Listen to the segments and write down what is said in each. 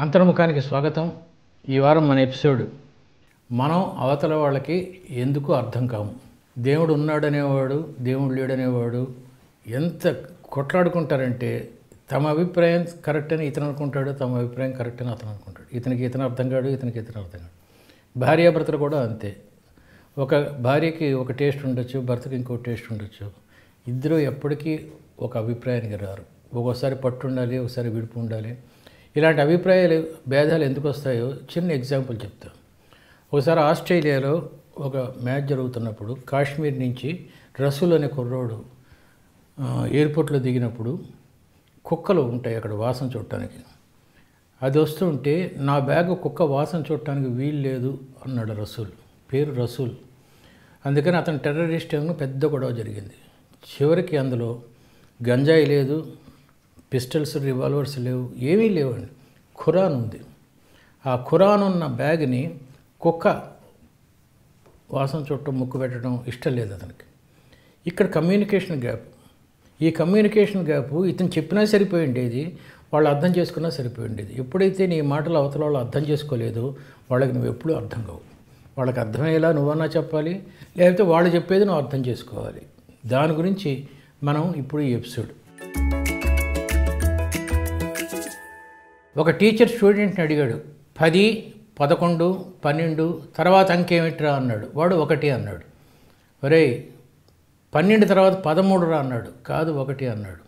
అంతర్ముఖానికి స్వాగతం. ఈ వారం మన ఎపిసోడ్ మనం అవతల వాళ్ళకి ఎందుకు అర్థం కాము. దేవుడు ఉన్నాడనేవాడు, దేవుడు లేడనేవాడు ఎంత కొట్లాడుకుంటారంటే తమ అభిప్రాయం కరెక్ట్ అని ఇతను అనుకుంటాడు, తమ అభిప్రాయం కరెక్ట్ అని అతను అనుకుంటాడు. ఇతనికి ఇతను అర్థం కాడు, ఇతనికి ఇతను అర్థం కాడు. భార్యాభర్తలు కూడా అంతే. ఒక భార్యకి ఒక టేస్ట్ ఉండొచ్చు, భర్తకి ఇంకో టేస్ట్ ఉండొచ్చు. ఇద్దరు ఎప్పటికీ ఒక అభిప్రాయానికి రారు. ఒక్కోసారి పట్టు ఉండాలి, ఒకసారి విడుపు ఉండాలి. ఇలాంటి అభిప్రాయాలు భేదాలు ఎందుకు వస్తాయో చిన్న ఎగ్జాంపుల్ చెప్తాను. ఒకసారి ఆస్ట్రేలియాలో ఒక మ్యాచ్ జరుగుతున్నప్పుడు కాశ్మీర్ నుంచి రసూల్ అనే కుర్రోడు ఎయిర్పోర్ట్లో దిగినప్పుడు కుక్కలు ఉంటాయి అక్కడ వాసన చూడటానికి. అది వస్తుంటే నా బ్యాగ్ కుక్క వాసన చూడటానికి వీలు లేదు అన్నాడు రసూల్. పేరు రసూల్. అందుకని అతను టెర్రరిస్ట్ ఏమో పెద్ద గొడవ జరిగింది. చివరికి అందులో గంజాయి లేదు, పిస్టల్స్, రివాల్వర్స్ లేవు, ఏమీ లేవండి. ఖురాన్ ఉంది. ఆ ఖురాన్ ఉన్న బ్యాగ్ని కుక్క వాసన చుట్టం, ముక్కు పెట్టడం ఇష్టం లేదు అతనికి. ఇక్కడ కమ్యూనికేషన్ గ్యాప్. ఈ కమ్యూనికేషన్ గ్యాప్ ఇతను చెప్పినా సరిపోయి ఉండేది, వాళ్ళు అర్థం చేసుకున్నా సరిపోయి ఉండేది. ఎప్పుడైతే నీ మాటలు అవతల వాళ్ళు అర్థం చేసుకోలేదో వాళ్ళకి నువ్వు ఎప్పుడూ అర్థం కావు. వాళ్ళకి అర్థమయ్యేలా నువ్వన్నా చెప్పాలి, లేకపోతే వాళ్ళు చెప్పేది నువ్వు అర్థం చేసుకోవాలి. దాని గురించి మనం ఇప్పుడు ఈ ఎపిసోడ్. ఒక టీచర్ స్టూడెంట్ని అడిగాడు, 10, 11, 12 తర్వాత అంకేమిట్రా అన్నాడు. వాడు 1 అన్నాడు. ఒరేయ్ 12 తర్వాత 13 రా అన్నాడు. కాదు 1 అన్నాడు.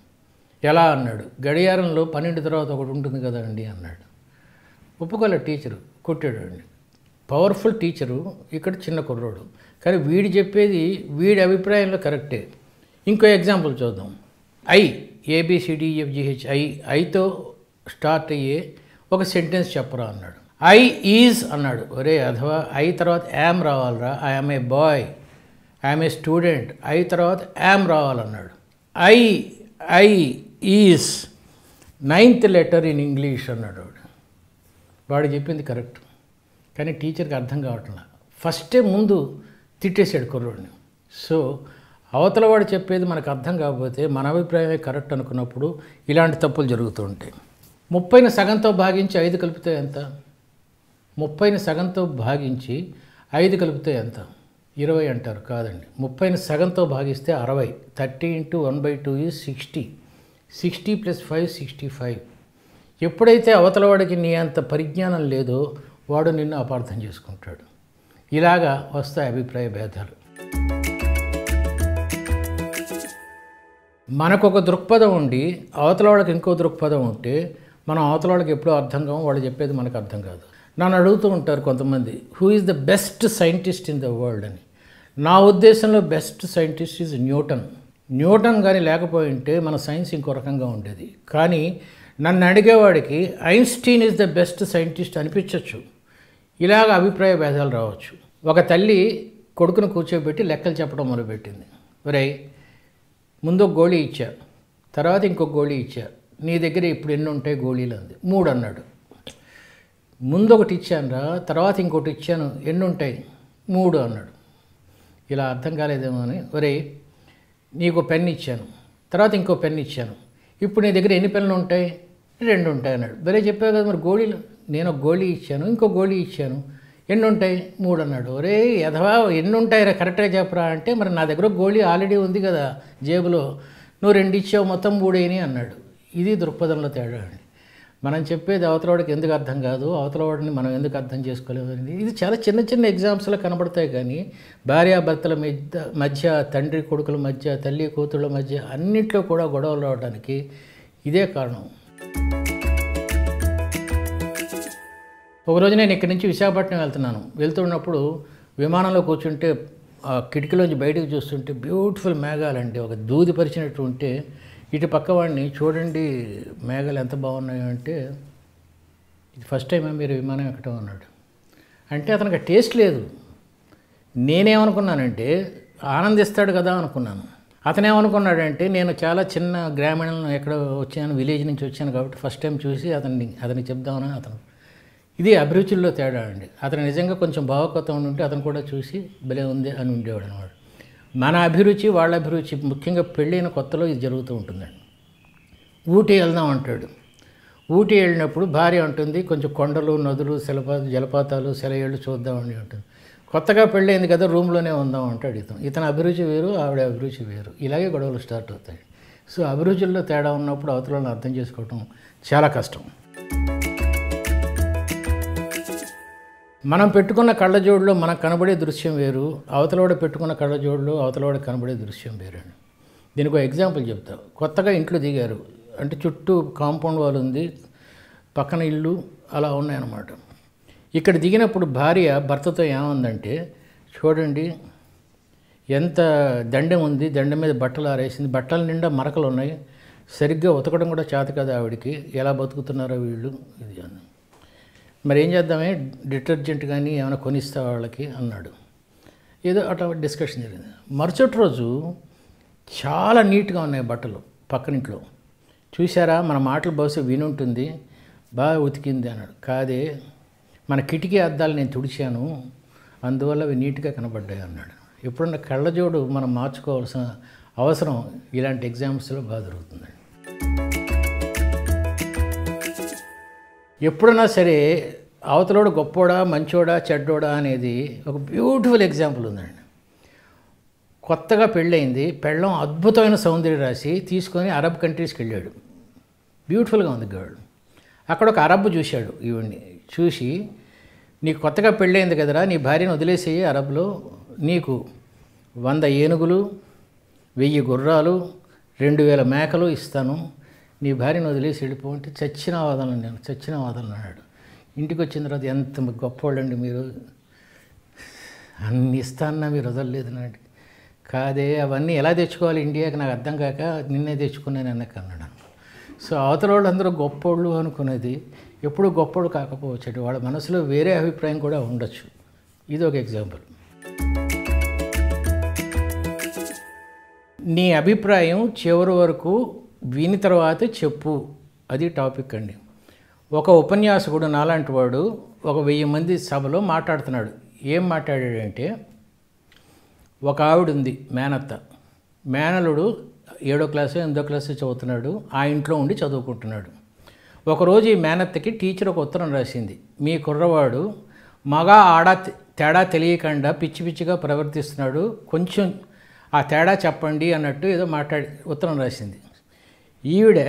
ఎలా అన్నాడు. గడియారంలో 12 తర్వాత 1 ఉంటుంది కదండి అన్నాడు. ఒప్పుకోలే టీచరు, కొట్టాడు అండి. పవర్ఫుల్ టీచరు, ఇక్కడ చిన్న కుర్రోడు. కానీ వీడు చెప్పేది వీడి అభిప్రాయంలో కరెక్టే. ఇంకో ఎగ్జాంపుల్ చూద్దాం. ABCDEFGH ఐతో స్టార్ట్ అయ్యే ఒక సెంటెన్స్ చెప్పరా అన్నాడు. ఐ ఈజ్ అన్నాడు. ఒరే అథవా ఐ తర్వాత యామ్ రావాలరా. I'm a boy, I'm a student. I తర్వాత యామ్ రావాలన్నాడు. I is 9th letter in English అన్నాడు. వాడు చెప్పింది కరెక్ట్, కానీ టీచర్కి అర్థం కావట్లా. ఫస్టే ముందు తిట్టేశాడు కుర్రోడిని. సో అవతల వాడు చెప్పేది మనకు అర్థం కాకపోతే మన అభిప్రాయమే కరెక్ట్ అనుకున్నప్పుడు ఇలాంటి తప్పులు జరుగుతూ ఉంటాయి. 30ని సగంతో భాగించి 5 కలిపితే ఎంత? 30ని సగంతో భాగించి 5 కలిపితే ఎంత? 20 అంటారు. కాదండి, 30ని సగంతో భాగిస్తే 60. 30 × 1/2 ఈజ్ 60. 60 + 5 65. ఎప్పుడైతే అవతల వాడికి నీ అంత పరిజ్ఞానం లేదో వాడు నిన్ను అపార్థం చేసుకుంటాడు. ఇలాగా వస్తాయి అభిప్రాయ భేదాలు. మనకొక దృక్పథం ఉండి అవతల వాళ్ళకి ఇంకో దృక్పథం ఉంటే మనం అవతల వాళ్ళకి ఎప్పుడూ అర్థం కాము, వాళ్ళు చెప్పేది మనకు అర్థం కాదు. నన్ను అడుగుతూ ఉంటారు కొంతమంది, who is the best scientist in the world అని. నా ఉద్దేశంలో best scientist is Newton. Newton కానీ లేకపోయి ఉంటే మన సైన్స్ ఇంకో రకంగా ఉండేది. కానీ నన్ను అడిగేవాడికి Einstein is the best scientist అనిపించవచ్చు. ఇలాగ అభిప్రాయ భేదాలు రావచ్చు. ఒక తల్లి కొడుకును కూర్చోబెట్టి లెక్కలు చెప్పడం మొదలుపెట్టింది. ఒరేయ్ ముందు ఒక గోళీ ఇచ్చా, తర్వాత ఇంకొక గోళీ ఇచ్చా, నీ దగ్గర ఇప్పుడు ఎన్ని ఉంటాయి గోళీలు అంది. 3 అన్నాడు. ముందు ఒకటి ఇచ్చాను రా, తర్వాత ఇంకోటి ఇచ్చాను, ఎన్ని ఉంటాయి? 3 అన్నాడు. ఇలా అర్థం కాలేదేమో అని, ఒరేయ్ నీకు పెన్ ఇచ్చాను, తర్వాత ఇంకో పెన్ ఇచ్చాను, ఇప్పుడు నీ దగ్గర ఎన్ని పెన్నులు ఉంటాయి? 2 ఉంటాయి అన్నాడు. భలే చెప్పావు కదా మరి గోళీలు. నేను ఒక గోళీ ఇచ్చాను, ఇంకో గోళీ ఇచ్చాను, ఎన్ని ఉంటాయి? 3 అన్నాడు. ఒరే ఎదవా ఎన్ని ఉంటాయి రా కరెక్ట్గా చెప్పరా అంటే, మరి నా దగ్గర గోళీ ఆల్రెడీ ఉంది కదా జేబులో, నువ్వు 2 ఇచ్చావు, మొత్తం 3 అయినాయి అన్నాడు. ఇది దృక్పథంలో తేడా అండి. మనం చెప్పేది అవతలవాడికి ఎందుకు అర్థం కాదు, అవతలవాడిని మనం ఎందుకు అర్థం చేసుకోలేము అనేది ఇది చాలా చిన్న చిన్న ఎగ్జాంపుల్స్లో కనబడతాయి. కానీ భార్యాభర్తల మధ్య, తండ్రి కొడుకుల మధ్య, తల్లి కూతుళ్ళ మధ్య అన్నింటిలో కూడా గొడవలు రావడానికి ఇదే కారణం. ఒకరోజు నేను ఇక్కడి నుంచి విశాఖపట్నం వెళ్తున్నప్పుడు విమానంలో కూర్చుంటే కిటికీలోంచి బయటకు చూస్తుంటే బ్యూటిఫుల్ మేఘాలండి, ఒక దూది పరిచినట్టు ఉంటే ఇటు పక్క వాడిని చూడండి మేఘాలు ఎంత బాగున్నాయో అంటే, ఇది ఫస్ట్ టైం మీరు విమానం ఎక్కడం అన్నాడు. అంటే అతనికి టేస్ట్ లేదు. నేనేమనుకున్నానంటే ఆనందిస్తాడు కదా అనుకున్నాను. అతనేమనుకున్నాడంటే నేను చాలా చిన్న గ్రామీణంలో ఎక్కడ వచ్చాను, విలేజ్ నుంచి వచ్చాను కాబట్టి ఫస్ట్ టైం చూసి అతనికి చెప్దామని అతను. ఇది అభిరుచుల్లో తేడా అండి. అతను నిజంగా కొంచెం భావకతం ఉంటే అతను కూడా చూసి భలే ఉంది అని ఉండేవాడు అనమాట. మన అభిరుచి వాళ్ళ అభిరుచి, ముఖ్యంగా పెళ్ళైన కొత్తలో ఇది జరుగుతూ ఉంటుందండి. ఊటీ వెళ్దాం అంటాడు. ఊటీ వెళ్ళినప్పుడు భార్య ఉంటుంది కొంచెం కొండలు నదులు జలపాతాలు సెలయేళ్ళు చూద్దామని ఉంటుంది. కొత్తగా పెళ్ళైంది కదా రూమ్లోనే ఉందాం అంటే అడుగుతాం. ఇతని అభిరుచి వేరు, ఆవిడ అభిరుచి వేరు, ఇలాగే గొడవలు స్టార్ట్ అవుతాయి. సో అభిరుచుల్లో తేడా ఉన్నప్పుడు అవతలను అర్థం చేసుకోవటం చాలా కష్టం. మనం పెట్టుకున్న కళ్ళజోడులో మనకు కనబడే దృశ్యం వేరు, అవతలవాడ పెట్టుకున్న కళ్ళజోడులో అవతలవాడ కనబడే దృశ్యం వేరండి. దీనికి ఒక ఎగ్జాంపుల్ చెప్తా. కొత్తగా ఇంట్లో దిగారు, అంటే చుట్టూ కాంపౌండ్ వాల్ ఉంది, పక్కన ఇల్లు అలా ఉన్నాయన్నమాట. ఇక్కడ దిగినప్పుడు భార్య భర్తతో ఏమందంటే, చూడండి ఎంత దండెం ఉంది, దండెం మీద బట్టలు ఆరేసింది, బట్టల నిండా మరకలు ఉన్నాయి, సరిగ్గా ఉతకడం కూడా చేత కదా ఆవిడికి, ఎలా బతుకుతున్నారో వీళ్ళు ఇది అని. మరి ఏం చేద్దామే, డిటర్జెంట్ కానీ ఏమైనా కొనిస్తా వాళ్ళకి అన్నాడు. ఏదో అట్లా డిస్కషన్ జరిగింది. మరుసటి రోజు చాలా నీట్గా ఉన్నాయి బట్టలు పక్కనింట్లో. చూసారా మన మాటలు బహుశా వినుంటుంది, బాగా ఉతికింది అన్నాడు. కాదే, మన కిటికీ అద్దాలు నేను తుడిచాను, అందువల్ల అవి నీట్గా కనబడ్డాయి అన్నాడు. ఎప్పుడన్నా కళ్ళజోడు మనం మార్చుకోవాల్సిన అవసరం ఇలాంటి ఎగ్జామ్స్లో బాగా దొరుకుతుందండి. ఎప్పుడన్నా సరే అవతలోడు గొప్పోడా మంచోడా చెడ్డోడా అనేది ఒక బ్యూటిఫుల్ ఎగ్జాంపుల్ ఉందండి. కొత్తగా పెళ్ళయింది, పెళ్ళం అద్భుతమైన సౌందర్య రాశి తీసుకొని అరబ్ కంట్రీస్కి వెళ్ళాడు. బ్యూటిఫుల్గా ఉంది గర్ల్. అక్కడ ఒక అరబ్ చూశాడు ఈవిడ్ని. చూసి, నీకు కొత్తగా పెళ్ళయింది కదరా, నీ భార్యను వదిలేసేయి, అరబ్లో నీకు 100 ఏనుగులు 1000 గుర్రాలు 2000 మేకలు ఇస్తాను, నీ భార్యను వదిలేసి వెళ్ళిపోంటే చచ్చిన వాదనలు, నేను చచ్చిన వాదనలు అన్నాడు. ఇంటికి వచ్చిన తర్వాత ఎంత గొప్పవాళ్ళండి మీరు, అన్ని ఇస్తాన్నా మీరు వదలలేదు నాటి. కాదే, అవన్నీ ఎలా తెచ్చుకోవాలి ఇండియాకి నాకు అర్థం కాక నిన్నే తెచ్చుకున్నాను అన్నకు అన్నాడు. సో అవతల వాళ్ళు అందరూ గొప్పోళ్ళు అనుకునేది ఎప్పుడు గొప్పోడు కాకపోవచ్చు, వాళ్ళ మనసులో వేరే అభిప్రాయం కూడా ఉండొచ్చు. ఇది ఒక ఎగ్జాంపుల్. నీ అభిప్రాయం చివరి వరకు విని తర్వాత చెప్పు, అది టాపిక్ అండి. ఒక ఉపన్యాసకుడు నాలాంటి వాడు ఒక 1000 మంది సభలో మాట్లాడుతున్నాడు. ఏం మాట్లాడాడంటే, ఒక ఆవిడ ఉంది మేనత్త, మేనలుడు 7వ క్లాసు 8వ క్లాసు చదువుతున్నాడు, ఆ ఇంట్లో ఉండి చదువుకుంటున్నాడు. ఒకరోజు ఈ మేనత్తకి టీచర్ ఒక ఉత్తరం రాసింది, మీ కుర్రవాడు మగ ఆడ తేడా తెలియకుండా పిచ్చి పిచ్చిగా ప్రవర్తిస్తున్నాడు, కొంచెం ఆ తేడా చెప్పండి అన్నట్టు ఏదో ఉత్తరం రాసింది. ఈవిడ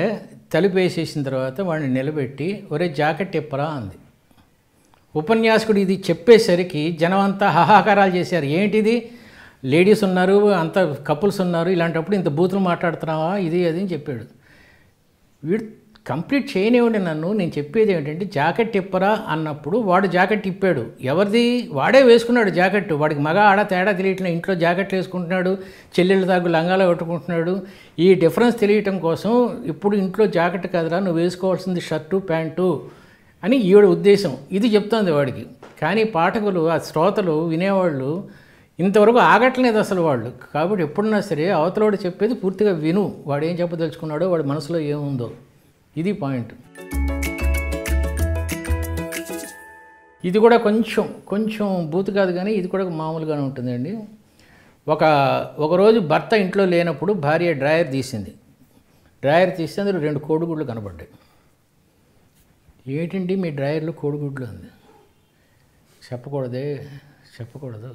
తలుపు వేసేసిన తర్వాత వాడిని నిలబెట్టి, ఒరే జాకెట్ ఇప్పరా అంది. ఉపన్యాసకుడు ఇది చెప్పేసరికి జనం అంతా హాహాకారాలు చేశారు. ఏంటిది, లేడీస్ ఉన్నారు, అంత కపుల్స్ ఉన్నారు, ఇలాంటప్పుడు ఇంత బూతులు మాట్లాడుతున్నావా, ఇది అది అని చెప్పాడు. వీడు కంప్లీట్ చేయనివ్వండి నన్ను, నేను చెప్పేది ఏంటంటే జాకెట్ ఇప్పరా అన్నప్పుడు వాడు జాకెట్ ఇప్పాడు. ఎవరిది, వాడే వేసుకున్నాడు జాకెట్. వాడికి మగ ఆడ తేడా తెలియట్లేదు, ఇంట్లో జాకెట్లు వేసుకుంటున్నాడు, చెల్లెళ్ళు తాగు లంగాలో పెట్టుకుంటున్నాడు. ఈ డిఫరెన్స్ తెలియటం కోసం ఇప్పుడు ఇంట్లో జాకెట్ కదరా నువ్వు వేసుకోవాల్సింది షర్టు ప్యాంటు అని ఈవిడ ఉద్దేశం. ఇది చెప్తోంది వాడికి. కానీ పాఠకులు, ఆ శ్రోతలు, వినేవాళ్ళు ఇంతవరకు ఆగట్లేదు అసలు వాళ్ళు. కాబట్టి ఎప్పుడన్నా సరే అవతలవాడు చెప్పేది పూర్తిగా విను, వాడు ఏం చెప్పదలుచుకున్నాడో, వాడి మనసులో ఏముందో, ఇది పాయింట్. ఇది కూడా కొంచెం బూతు కాదు కానీ ఇది కూడా మామూలుగానే ఉంటుందండి. ఒకరోజు భర్త ఇంట్లో లేనప్పుడు భార్య డ్రాయర్ తీసింది. డ్రాయర్ తీస్తే అందులో 2 కోడిగుడ్లు కనబడ్డాయి. ఏంటండి మీ డ్రాయర్లో కోడిగుడ్లు ఉంది. చెప్పకూడదు,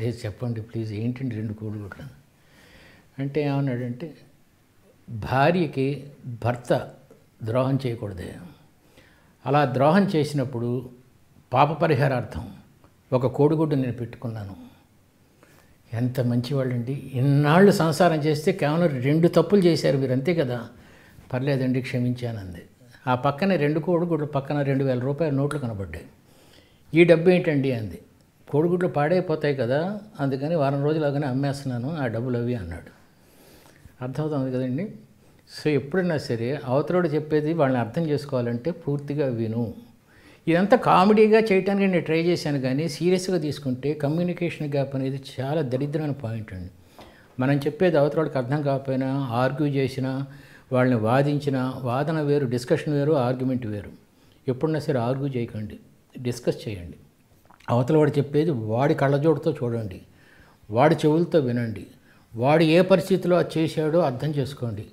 లేదు చెప్పండి ప్లీజ్, ఏంటండి 2 కోడిగుడ్లు అంటే ఏమన్నాడంటే, భార్యకి భర్త ద్రోహం చేయకూడదే, అలా ద్రోహం చేసినప్పుడు పాప పరిహారార్థం ఒక కోడిగుడ్డు నేను పెట్టుకున్నాను. ఎంత మంచివాళ్ళండి, ఇన్నాళ్ళు సంసారం చేస్తే కేవలం 2 తప్పులు చేశారు మీరు, అంతే కదా, పర్లేదండి క్షమించానంది. ఆ పక్కనే 2 కోడిగుడ్లు పక్కన 2000 రూపాయల నోట్లు కనబడ్డాయి. ఈ డబ్బు ఏంటండి అంది. కోడిగుడ్లు పాడైపోతాయి కదా, అందుకని వారం రోజులాగానే అమ్మేస్తున్నాను, ఆ డబ్బులు అవి అన్నాడు. అర్థమవుతుంది కదండి. సో ఎప్పుడైనా సరే అవతలోడు చెప్పేది వాళ్ళని అర్థం చేసుకోవాలంటే పూర్తిగా విను. ఇదంతా కామెడీగా చేయడానికి నేను ట్రై చేశాను, కానీ సీరియస్గా తీసుకుంటే కమ్యూనికేషన్ గ్యాప్ అనేది చాలా దరిద్రమైన పాయింట్ అండి. మనం చెప్పేది అవతలోడికి అర్థం కాకపోయినా, ఆర్గ్యూ చేసినా, వాళ్ళని వాదించిన, వాదన వేరు, డిస్కషన్ వేరు, ఆర్గ్యుమెంట్ వేరు. ఎప్పుడన్నా సరే ఆర్గ్యూ చేయకండి, డిస్కస్ చేయండి. అవతలవాడు చెప్పేది వాడి కళ్ళజోడుతో చూడండి, వాడి చెవులతో వినండి, వాడు ఏ పరిస్థితిలో అది చేశాడో అర్థం చేసుకోండి.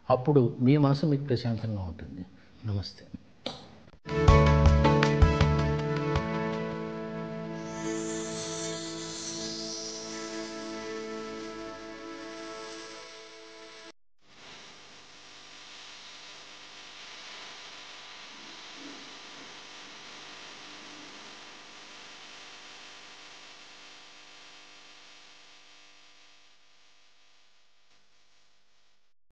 అప్పుడు మీ మనసు మీకు ప్రశాంతంగా ఉంటుంది. నమస్తే.